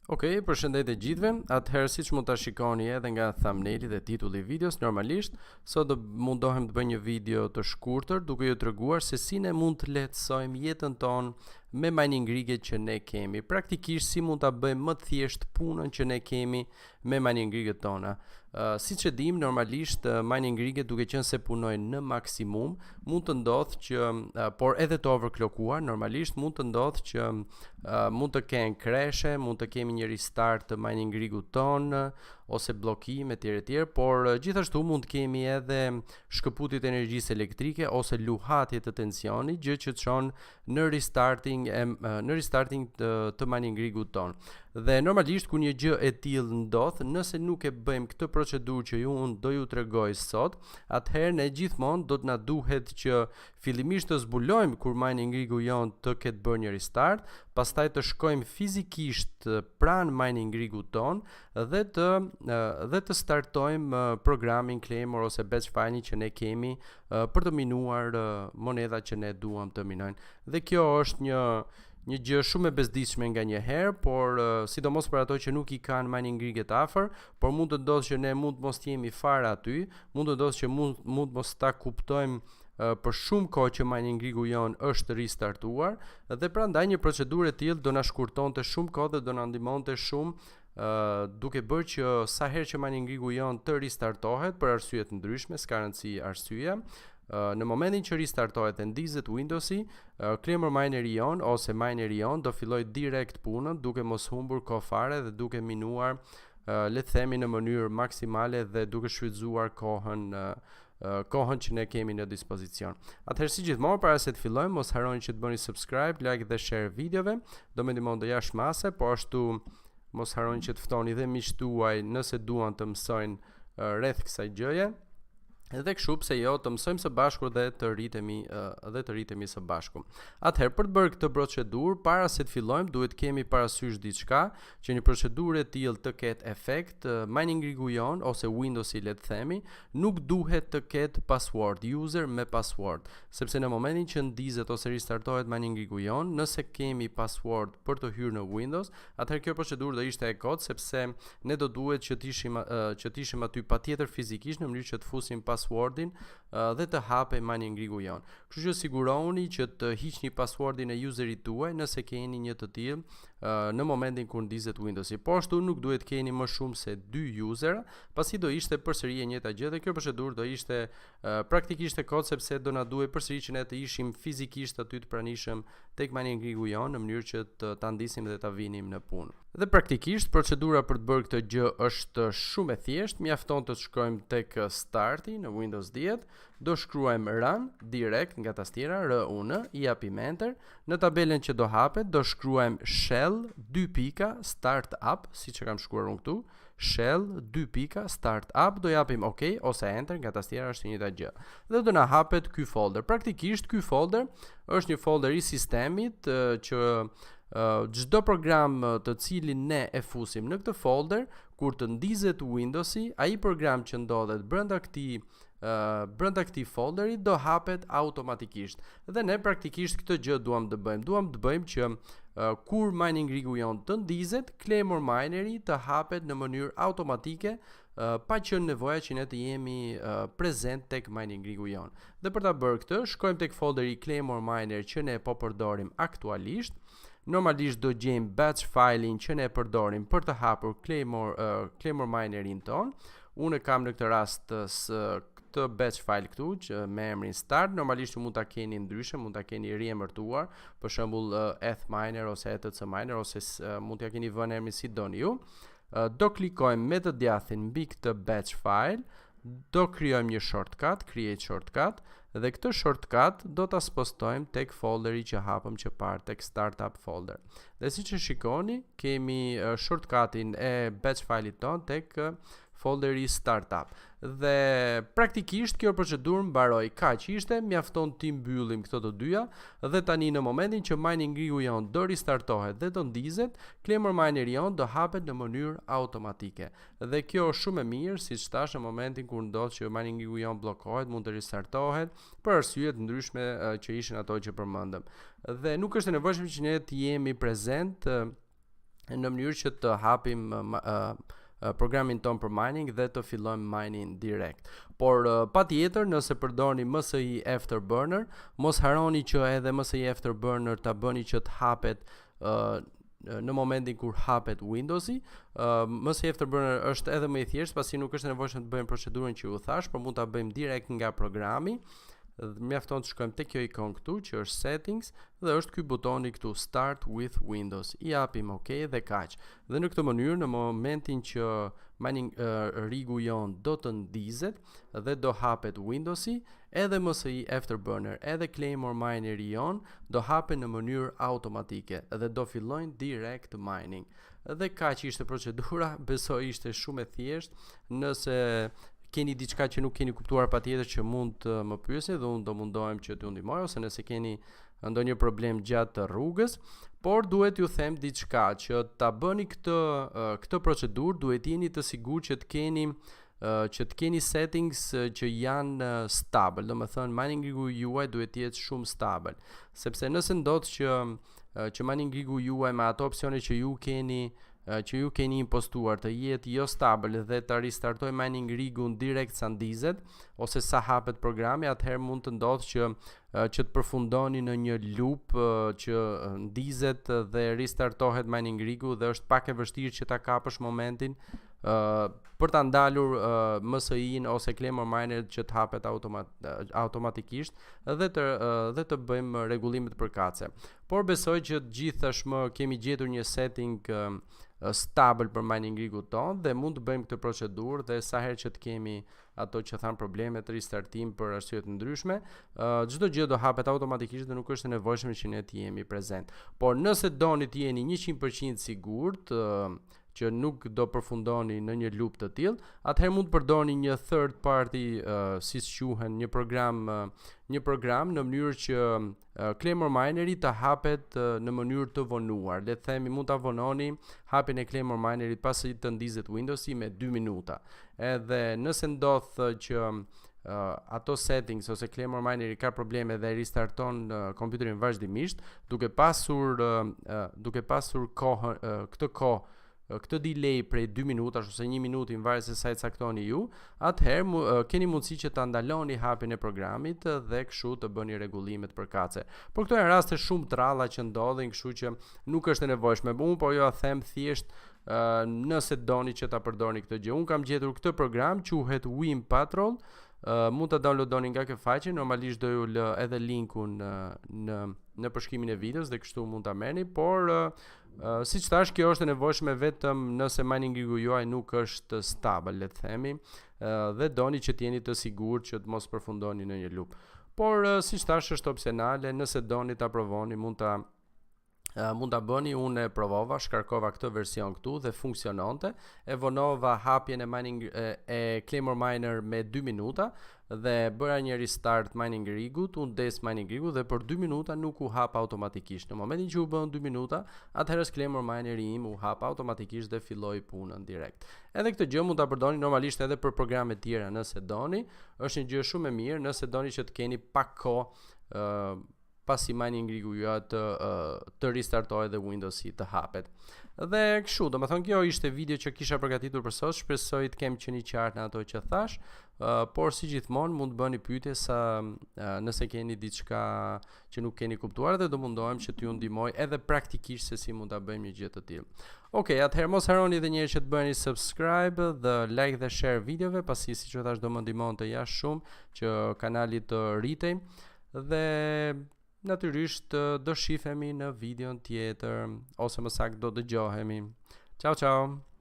Okej, përshëndetje gjithëve. Atëherë siç mund ta shikoni edhe nga thumbnaili dhe titulli i videos, normalisht sot do mundohem të bëj një video të shkurtër duke ju treguar se si ne mund të lehtësojmë jetën tonë me mining rigjet që ne kemi. Praktikisht si mund ta bëjmë më të thjesht punën që ne kemi me mining rigjet tona. Siç e dim, normalisht mining rigjet duke qenë se punojnë në maksimum, mund të ndodhë që por edhe të overclockuar, normalisht mund të ndodhë që mund të kenë crash-e, mund të kemi një restart të mining rigut tonë ose bllokime etj, por gjithashtu mund të kemi edhe shkëputje të energjisë elektrike ose luhatje të tensionit, gjë që çon në restarting të mining rigut ton. Dhe normalisht kur një gjë e tillë ndodh, nëse nuk e bëjmë këtë procedurë që unë do ju tregoj sot, atëherë ne gjithmonë do të na duhet që fillimisht të zbulojmë kur mining rigu jon të ketë bërë një restart, pastaj të shkojmë fizikisht pranë mining rigut ton dhe të startojmë programin claimer ose batch file që ne kemi për të minuar monedha që ne duam të minojnë. Dhe kjo është një gjë shumë e bezdisshme nga një herë, por sidomos për ato që nuk i kanë mining rigjet afër, por mund të ndodhë që ne mund mos jemi fare aty, mund të ndodhë që mund mos ta kuptojmë për shumë kohë që mining rigu jon është restartuar, dhe prandaj një procedurë e tillë do na shkurtonte shumë kohë dhe do na ndihmonte shumë duke bërë që sa herë që mining rigu jon të restartohet për arsye të ndryshme, s'ka rëndësi arsyeja, në momentin që restartohet e ndizet Windowsi, claimer mineri jon ose mineri jon do filloj direkt punën duke mos humbur kohë fare dhe duke minuar le të themi në mënyrë maksimale dhe duke shfrytzuar kohën që ne kemi në dispozicion. Atëherë si gjithmonë, para se të fillojmë, mos harroni që të bëni subscribe, like dhe share videove, do më ndihmon të jashtëmase, po ashtu mos harroni që të ftoni dhe miqtë tuaj nëse duan të mësojnë rreth kësaj gjëje. Edhe kështu pse jo, të mësojmë së bashku dhe të rritemi së bashku. Atëherë, për të bërë këtë procedurë, para se të fillojmë, duhet kemi parasysh diçka, që një procedurë e tillë të ketë efekt, mining rigu jon ose Windowsi le të themi, nuk duhet të ketë password, user me password, sepse në momentin që ndizet ose restartohet mining rigu jon, nëse kemi password për të hyrë në Windows, atëherë kjo procedurë do ishte e kotë, sepse ne do duhet që të ishim aty patjetër fizikisht në mënyrë që të fusim passwordin dhe të hapej mining rigu jon. Kështu që sigurohuni që të hiqni passwordin e userit tuaj nëse keni një të tillë në momentin kur ndizet Windowsi. Po ashtu nuk duhet keni më shumë se 2 usera, pasi do ishte përsëri e njëjta gjë dhe kjo procedurë do ishte praktikisht e kotë, sepse do na duhet përsëri që ne të ishim fizikisht aty të pranishëm tek mining rigu jon në mënyrë që ta ndisim dhe ta vinim në punë. Dhe praktikisht procedura për të bërë këtë gjë është shumë e thjeshtë, mjafton të shkojmë tek starti në Windows 10, do shkruajmë run direkt nga tastiera RUN, i japim enter, në tabelen që do hapet do shkruajmë shell 2 startup, siç e kam shkruar unë këtu, shell 2 startup, do japim OK ose enter, nga tastiera është e njëjta gjë. Dhe do na hapet ky folder. Praktikisht ky folder është një folder i sistemit që çdo program të cilin ne e fusim në këtë folder, kur të ndizet Windowsi, ai program që ndodhet brenda këtij folderi do hapet automatikisht. Dhe ne praktikisht këtë gjë duam të bëjmë. Duam të bëjmë që kur mining rigu jon të ndizet, claimer mineri të hapet në mënyrë automatike, pa qenë nevoja që ne të jemi prezent tek mining rigu jon. Dhe për ta bërë këtë, shkojmë tek folderi claimer miner që ne po përdorim aktualisht. Normalisht do gjejmë batch file-in që ne përdorim për të hapur claimer minerin ton. Unë kam në këtë rast këtë batch file këtu që me emrin start. Normalisht mund ta keni ndryshe, mund ta keni riemërtuar, për shembull ETHMiner ose ETHCminer ose mund t'ja keni vënë emrin si doni ju. Do klikojmë me të djathin mbi këtë batch file, do krijojmë një shortcut, create shortcut, dhe këtë shortcut do ta spostojmë tek folderi që hapëm që parë, tek startup folder. Dhe siç e shikoni, kemi shortcutin e batch file-it ton tek folderi startup. Dhe praktikisht kjo procedurë mbaroi kaq ishte, mjafton ti mbyllim këto të dyja dhe tani në momentin që mining rigu jon do restartohet dhe do ndizet, claimer mineri jon do hapet në mënyrë automatike. Dhe kjo është shumë e mirë, siç thash, në momentin kur ndodh që mining rigu jon bllokohet, mund të restartohet për arsye të ndryshme që ishin ato që përmendëm. Dhe nuk është e nevojshme që ne të jemi prezent në mënyrë që të hapim programin ton për mining dhe të fillojmë mining direkt. Por patjetër nëse përdorni MSI Afterburner, mos harroni që edhe MSI Afterburner ta bëni që të hapet në momentin kur hapet Windowsi. MSI Afterburner është edhe më i thjeshtë, pasi nuk është nevojshëm të bëjmë procedurën që ju thash, por mund ta bëjmë direkt nga programi. Mjafton të shkojmë tek kjo ikon këtu që është settings dhe është ky butoni këtu start with Windows. I japim OK dhe kaq. Dhe në këtë mënyrë në momentin që mining rigu jon do të ndizet dhe do hapet Windowsi, edhe MSI Afterburner edhe Claymore mineri jon do hapen në mënyrë automatike dhe do fillojnë direct mining. Dhe kaq ishte procedura, besoj ishte shumë e thjeshtë. Nëse keni diçka që nuk keni kuptuar, patjetër që mund të më pyesni dhe unë do mundohem që t'ju ndihmoj, ose nëse keni ndonjë problem gjatë rrugës, por duhet ju them diçka që ta bëni këtë procedurë, duhet jeni të sigurt që të keni settings që janë stable, domethënë mining rigu juaj duhet të jetë shumë stabil, sepse nëse ndodh që mining rigu juaj me ato opsione që ju keni impostuar të jetë jo stabil dhe të ristartoj mining rigun direkt sa ndizet ose sa hapet programi, atëherë mund të ndodhë që të përfundoni në një loop që ndizet dhe ristartohet mining rigu dhe është pak e vështirë që ta kapësh momentin për ta ndalur MSI-n ose Claymore miner që të hapet automatikisht dhe të bëjmë rregullimet përkatëse. Por besoj që të gjithë tashmë kemi gjetur një setting stabil për mining rigut ton dhe mund të bëjmë këtë procedurë dhe sa herë që të kemi ato që thanë probleme të ristartim për arsye të ndryshme, çdo gjë do hapet automatikisht dhe nuk është e nevojshme që ne të jemi prezent. Por nëse doni të jeni 100% sigurt që nuk do përfundoni në një loop të tillë, atëherë mund të përdorni një third party, siç quhen, një program në mënyrë që Claymore mineri të hapet në mënyrë të vonuar. Le të themi mund ta vononi hapjen e Claymore minerit pasi të ndizet Windowsi me 2 minuta. Edhe nëse ndodh që ato settings ose Claymore mineri ka probleme dhe ristarton kompjuterin vazhdimisht, duke pasur këtë delay prej 2 minutash ose 1 minutë, varet se sa e caktoni ju, atëherë keni mundësi që ta ndaloni hapjen e programit dhe kështu të bëni rregullimet përkatëse. Por këto janë raste shumë të rralla që ndodhin, kështu që nuk është e nevojshme. Unë po ju them thjesht nëse doni që ta përdorni këtë gjë. Unë kam gjetur këtë program, quhet Win Patrol. Mund ta downloadoni nga kjo faqe, normalisht do ju lë edhe linkun në përshkrimin e videos dhe kështu mund ta merrni, por siç thash, kjo është e nevojshme vetëm nëse mining rigu juaj nuk është stabil, le të themi, dhe doni që të jeni të sigurt që të mos përfundoni në një loop. Por siç thash, është opsionale, nëse doni ta provoni, mund ta bëni. Unë e provova, shkarkova këtë version këtu dhe funksiononte. E vonova hapjen e mining e Claymore miner me 2 minuta dhe bëra një restart mining rigut, unë des mining rigu dhe për 2 minuta nuk u hap automatikisht. Në momentin që u bën 2 minuta, atëherë Claymore mineri im u hap automatikisht dhe filloi punën direkt. Edhe këtë gjë mund ta përdorni normalisht edhe për programe tjera nëse doni. Është një gjë shumë e mirë nëse doni që të keni pak kohë pasi mining rigu juaj të ristartohet dhe Windowsi të hapet. Dhe kështu, domethënë kjo ishte video që kisha përgatitur për sot. Shpresoj të kem qenë i qartë në ato që thash, por si gjithmonë mund të bëni pyetje nëse keni diçka që nuk keni kuptuar dhe do mundohem që t'ju ndihmoj edhe praktikisht se si mund ta bëjmë një gjë të tillë. Okej, atëherë mos harroni edhe një herë që të bëni subscribe dhe like dhe share videove, pasi siç u thash do më ndihmonte jashtë shumë që kanali të rritej dhe natyrisht do shifemi në videon tjetër ose më saktë do dëgjohemi. Ciao ciao.